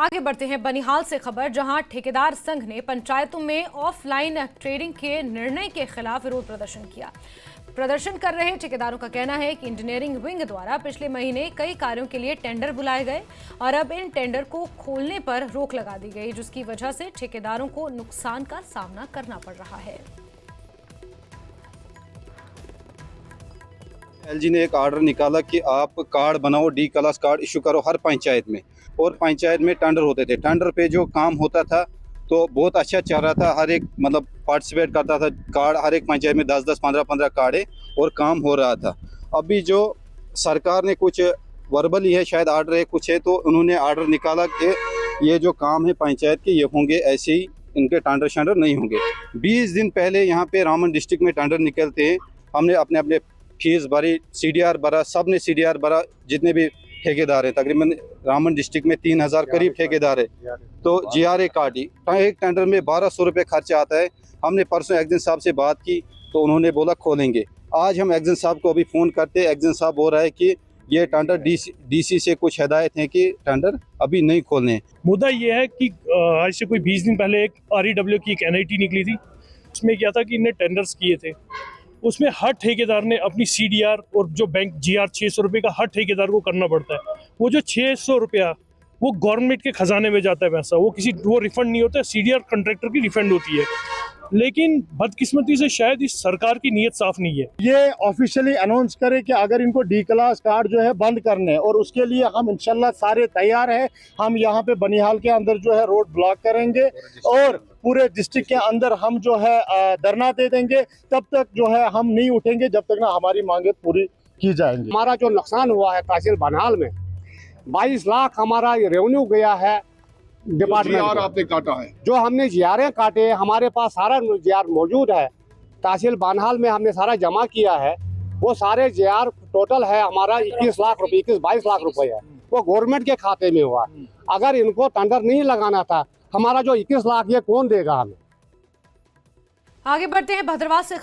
आगे बढ़ते हैं बनिहाल से खबर, जहां ठेकेदार संघ ने पंचायतों में ऑफलाइन ट्रेडिंग के निर्णय के खिलाफ विरोध प्रदर्शन किया। प्रदर्शन कर रहे ठेकेदारों का कहना है कि इंजीनियरिंग विंग द्वारा पिछले महीने कई कार्यों के लिए टेंडर बुलाए गए और अब इन टेंडर को खोलने पर रोक लगा दी गई, जिसकी वजह से ठेकेदारों को नुकसान का सामना करना पड़ रहा है। एलजी ने एक ऑर्डर निकाला कि आप कार्ड बनाओ, डी क्लास कार्ड इशू करो हर पंचायत में, और पंचायत में टेंडर होते थे। टेंडर पे जो काम होता था तो बहुत अच्छा चल रहा था, हर एक मतलब पार्टिसिपेट करता था। कार्ड हर एक पंचायत में 10-10, 15-15 कार्ड है और काम हो रहा था। अभी जो सरकार ने कुछ वर्बली है, शायद ऑर्डर है कुछ है, तो उन्होंने ऑर्डर निकाला कि ये जो काम है पंचायत के ये होंगे, ऐसे ही इनके टेंडर शेंडर नहीं होंगे। 20 दिन पहले यहाँ पे रामबन डिस्ट्रिक्ट में टेंडर निकलते हैं, हमने अपने अपने फीस भरी, CDR भरा, सब ने CDR भरा, जितने भी ठेकेदार हैं। तकरीबन रामबन डिस्ट्रिक्ट में 3000 करीब ठेकेदार है, तो GRA काटी। एक टेंडर में 1200 रुपये खर्चा आता है। हमने परसों एक्जन साहब से बात की तो उन्होंने बोला खोलेंगे। आज हम एक्जन साहब को अभी फ़ोन करते, एक्जन साहब बोल रहा है कि ये टेंडर DC से कुछ हिदायत है कि टेंडर अभी नहीं खोलने। मुद्दा ये है कि आज से कोई 20 दिन पहले एक REW की एक NIT निकली थी। उसमें क्या था कि इन्हें टेंडर्स किए थे, उसमें हर ठेकेदार ने अपनी CDR और जो बैंक GR 600 रुपये का हर ठेकेदार को करना पड़ता है। वो जो 600 रुपया वो गवर्नमेंट के खजाने में जाता है पैसा, वो रिफंड नहीं होता है, CDR कॉन्ट्रैक्टर की रिफंड होती है। लेकिन बदकिस्मती से शायद इस सरकार की नीयत साफ नहीं है। ये ऑफिशियली अनाउंस करे कि अगर इनको D क्लास कार्ड जो है बंद करने, और उसके लिए हम इंशाल्लाह सारे तैयार हैं। हम यहाँ पे बनिहाल के अंदर जो है रोड ब्लॉक करेंगे और पूरे डिस्ट्रिक्ट के अंदर हम जो है धरना दे देंगे। तब तक जो है हम नहीं उठेंगे जब तक ना हमारी मांगे पूरी की जाएंगी। हमारा जो नुकसान हुआ है तहसील बनिहाल में 22 लाख हमारा रेवेन्यू गया है डिपार्टमेंट। आपने काटा है, जो हमने GR काटे, हमारे पास सारा GR मौजूद है। तहसील बनिहाल में हमने सारा जमा किया है, वो सारे GR टोटल है हमारा 21 लाख रुपए, 22 लाख रुपए है, वो गवर्नमेंट के खाते में हुआ। अगर इनको टेंडर नहीं लगाना था, हमारा जो 21 लाख ये कौन देगा हमें। आगे बढ़ते हैं भद्रवाह से खबर।